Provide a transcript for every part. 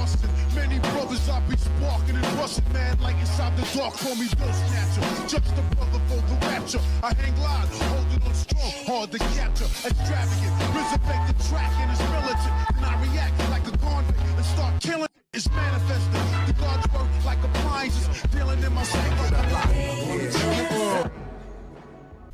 busting. Many brothers I be sparking and rusting, man, like inside the dark, call me Bill Snatcher. Just a brother for the rapture. I hang live, holding on strong, hard to capture. Extravagant, resurrect the track and it's militant. And I react like a convict and start killing. It's manifesting. The God's work like appliances, dealing in my sacred life.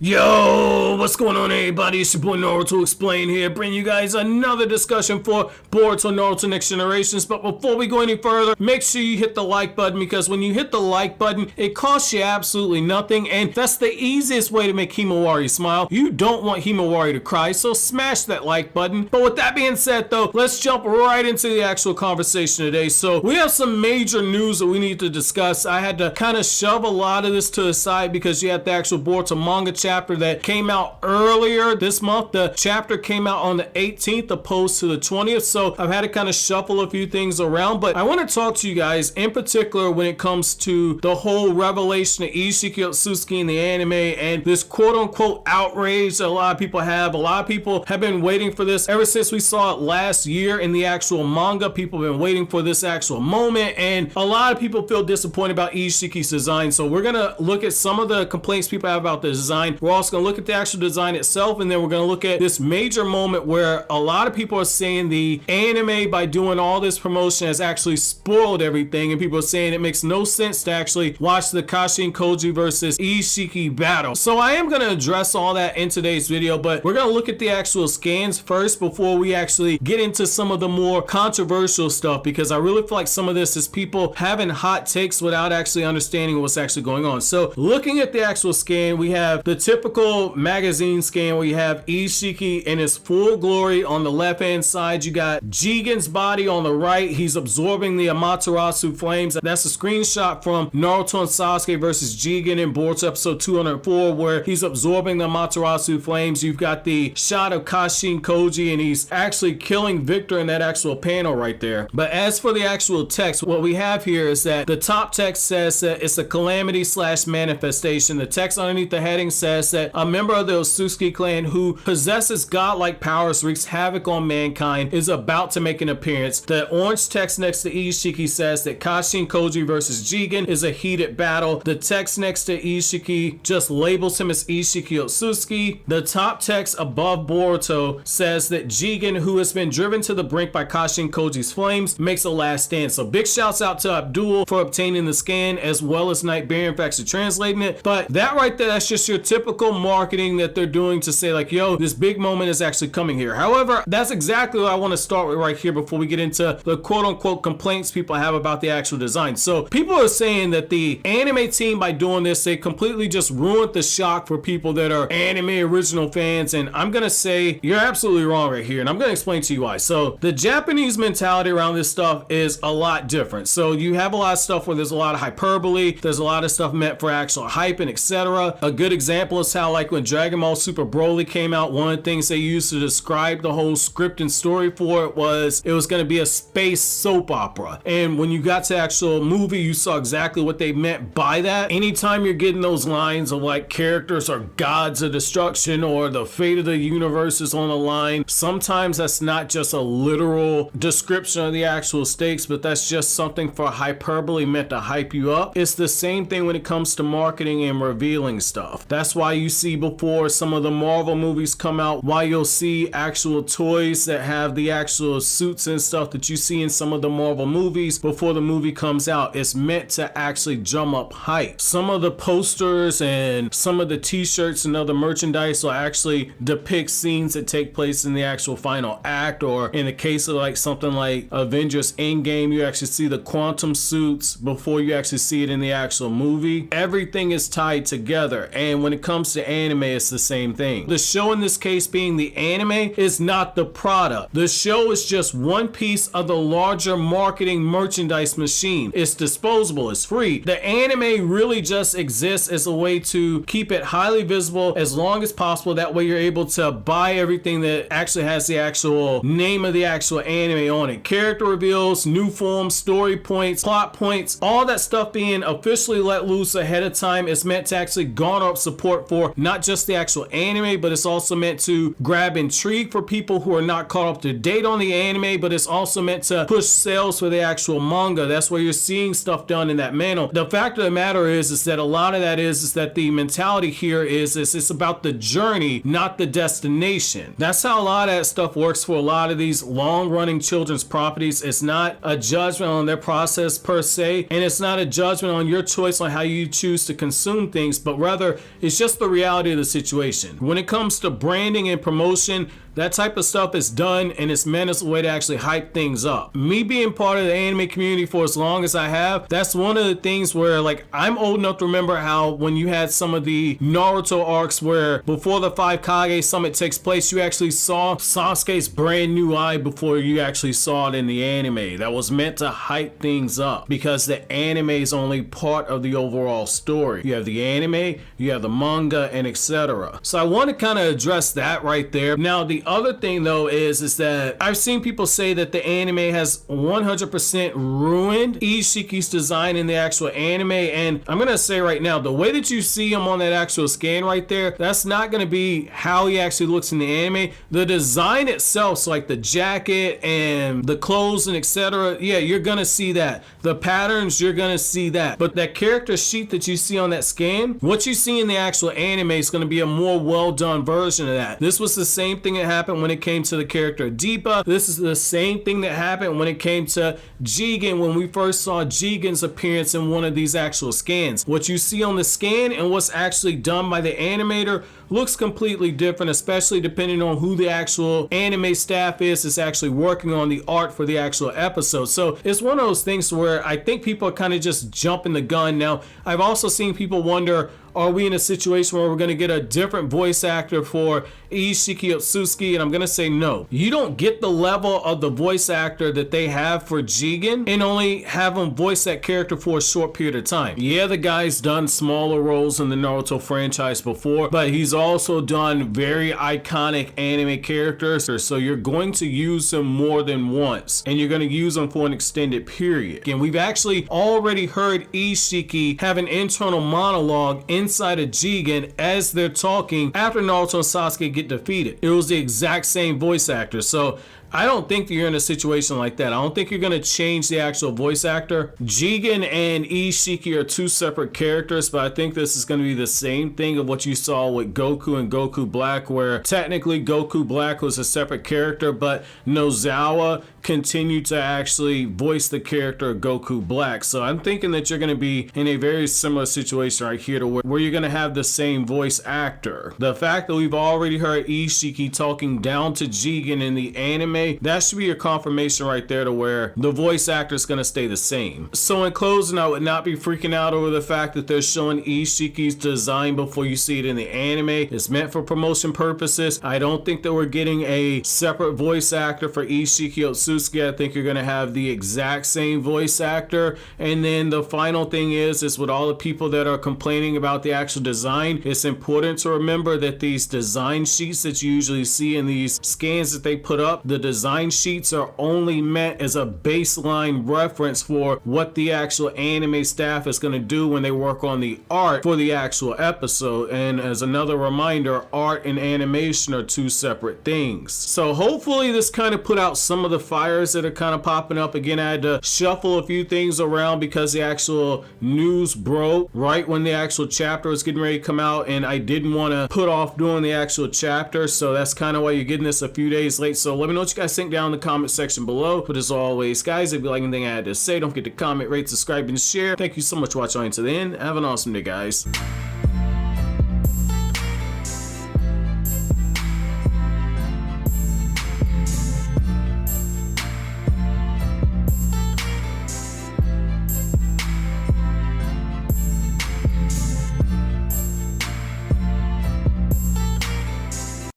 Yo, what's going on everybody? It's your boy Naruto Explain here, bringing you guys another discussion for Boruto Naruto Next Generations. But before we go any further, make sure you hit the like button, because when you hit the like button, it costs you absolutely nothing, and that's the easiest way to make Himawari smile. You don't want Himawari to cry, so smash that like button. But with that being said though, let's jump right into the actual conversation today. So we have some major news that we need to discuss. I had to kind of shove a lot of this to the side because you have the actual Boruto manga chapter that came out earlier this month. The chapter came out on the 18th opposed to the 20th, so I've had to kind of shuffle a few things around. But I want to talk to you guys in particular when it comes to the whole revelation of Isshiki Otsutsuki in the anime and this quote-unquote outrage that a lot of people have. A lot of people have been waiting for this ever since we saw it last year in the actual manga. People have been waiting for this actual moment, and a lot of people feel disappointed about Isshiki's design. So we're gonna look at some of the complaints people have about the design. We're also going to look at the actual design itself, and then we're going to look at this major moment where a lot of people are saying the anime, by doing all this promotion, has actually spoiled everything, and people are saying it makes no sense to actually watch the Kashi and Koji versus Isshiki battle. So I am going to address all that in today's video, but we're going to look at the actual scans first before we actually get into some of the more controversial stuff, because I really feel like some of this is people having hot takes without actually understanding what's actually going on. So looking at the actual scan, we have the typical magazine scan where you have Isshiki in his full glory on the left hand side. You got Jigen's body on the right. He's absorbing the Amaterasu flames. That's a screenshot from Naruto and Sasuke versus Jigen in Boruto episode 204, where he's absorbing the Amaterasu flames. You've got the shot of Kashi and Koji, and he's actually killing Victor in that actual panel right there. But as for the actual text, what we have here is that the top text says that it's a calamity slash manifestation. The text underneath the heading says that a member of the Otsutuski clan who possesses godlike powers, wreaks havoc on mankind, is about to make an appearance. The orange text next to Isshiki says that Kashi and Koji versus Jigen is a heated battle. The text next to Isshiki just labels him as Isshiki Otsutsuki. The top text above Boruto says that Jigen, who has been driven to the brink by Kashi and Koji's flames, makes a last stand. So big shouts out to Abdul for obtaining the scan, as well as Nightbarian for actually translating it. But that right there, that's just your typical marketing that they're doing to say like, yo, this big moment is actually coming here. However, that's exactly what I want to start with right here before we get into the quote-unquote complaints people have about the actual design. So people are saying that the anime team, by doing this, they completely just ruined the shock for people that are anime original fans, and I'm gonna say you're absolutely wrong right here, and I'm gonna explain to you why. So the Japanese mentality around this stuff is a lot different. So you have a lot of stuff where there's a lot of hyperbole, there's a lot of stuff meant for actual hype and etc. A good example is how, like, when Dragon Ball Super Broly came out, one of the things they used to describe the whole script and story for it was going to be a space soap opera. And when you got to actual movie, you saw exactly what they meant by that. Anytime you're getting those lines of like characters are gods of destruction or the fate of the universe is on the line, sometimes that's not just a literal description of the actual stakes, but that's just something for hyperbole meant to hype you up. It's the same thing when it comes to marketing and revealing stuff. That's why you see before some of the Marvel movies come out, why you'll see actual toys that have the actual suits and stuff that you see in some of the Marvel movies before the movie comes out. It's meant to actually drum up hype. Some of the posters and some of the t-shirts and other merchandise will actually depict scenes that take place in the actual final act, or in the case of like something like Avengers Endgame, you actually see the quantum suits before you actually see it in the actual movie. Everything is tied together, and when it comes to anime, it's the same thing. The show in this case being the anime is not the product. The show is just one piece of the larger marketing merchandise machine. It's disposable, it's free. The anime really just exists as a way to keep it highly visible as long as possible. That way you're able to buy everything that actually has the actual name of the actual anime on it. Character reveals, new forms, story points, plot points, all that stuff being officially let loose ahead of time is meant to actually garner up support support for not just the actual anime, but it's also meant to grab intrigue for people who are not caught up to date on the anime, but it's also meant to push sales for the actual manga. That's where you're seeing stuff done in that manner. The fact of the matter is that a lot of that is that the mentality here is it's about the journey, not the destination. That's how a lot of that stuff works for a lot of these long-running children's properties. It's not a judgment on their process per se, and it's not a judgment on your choice on how you choose to consume things, but rather it's just the reality of the situation. When it comes to branding and promotion, that type of stuff is done and it's meant as a way to actually hype things up. Me being part of the anime community for as long as I have, that's one of the things where, like, I'm old enough to remember how when you had some of the Naruto arcs where before the 5 Kage summit takes place, you actually saw Sasuke's brand new eye before you actually saw it in the anime. That was meant to hype things up because the anime is only part of the overall story. You have the anime, you have the manga, and etc. So I want to kind of address that right there. Now, the other thing though is that I've seen people say that the anime has 100% ruined Isshiki's design in the actual anime, and I'm gonna say right now, the way that you see him on that actual scan right there, that's not gonna be how he actually looks in the anime. The design itself, so like the jacket and the clothes and etc., yeah, you're gonna see that. The patterns, you're gonna see that. But that character sheet that you see on that scan, what you see in the actual anime is gonna be a more well done version of that. This was the same thing that happened when it came to the character Deepa. This is the same thing that happened when it came to Jigen, when we first saw Jigen's appearance in one of these actual scans. What you see on the scan and what's actually done by the animator looks completely different, especially depending on who the actual anime staff is actually working on the art for the actual episode. So it's one of those things where I think people are kind of just jumping the gun. Now, I've also seen people wonder, are we in a situation where we're going to get a different voice actor for Isshiki Otsutsuki? And I'm going to say no. You don't get the level of the voice actor that they have for Jigen and only have him voice that character for a short period of time. Yeah, the guy's done smaller roles in the Naruto franchise before, but he's also done very iconic anime characters. So you're going to use him more than once, and you're going to use him for an extended period. Again, we've actually already heard Isshiki have an internal monologue inside of Jigen as they're talking after Naruto and Sasuke get defeated. It was the exact same voice actor. So I don't think that you're in a situation like that. I don't think you're going to change the actual voice actor. Jigen and Isshiki are two separate characters, but I think this is going to be the same thing of what you saw with Goku and Goku Black, where technically Goku Black was a separate character, but Nozawa continued to actually voice the character Goku Black. So I'm thinking that you're going to be in a very similar situation right here to where you're going to have the same voice actor. The fact that we've already heard Isshiki talking down to Jigen in the anime, that should be your confirmation right there to where the voice actor is going to stay the same. So in closing, I would not be freaking out over the fact that they're showing Isshiki's design before you see it in the anime. It's meant for promotion purposes. I don't think that we're getting a separate voice actor for Isshiki Otsutsuki. I think you're going to have the exact same voice actor. And then the final thing is with all the people that are complaining about the actual design, it's important to remember that these design sheets that you usually see in these scans that they put up, the design sheets are only meant as a baseline reference for what the actual anime staff is going to do when they work on the art for the actual episode. And as another reminder, art and animation are two separate things. So hopefully this kind of put out some of the fires that are kind of popping up. Again, I had to shuffle a few things around because the actual news broke right when the actual chapter was getting ready to come out, and I didn't want to put off doing the actual chapter. So that's kind of why you're getting this a few days late. So let me know what you guys think down in the comment section below. But as always, guys, if you like anything I had to say, don't forget to comment, rate, subscribe, and share. Thank you so much for watching until the end. Have an awesome day, guys.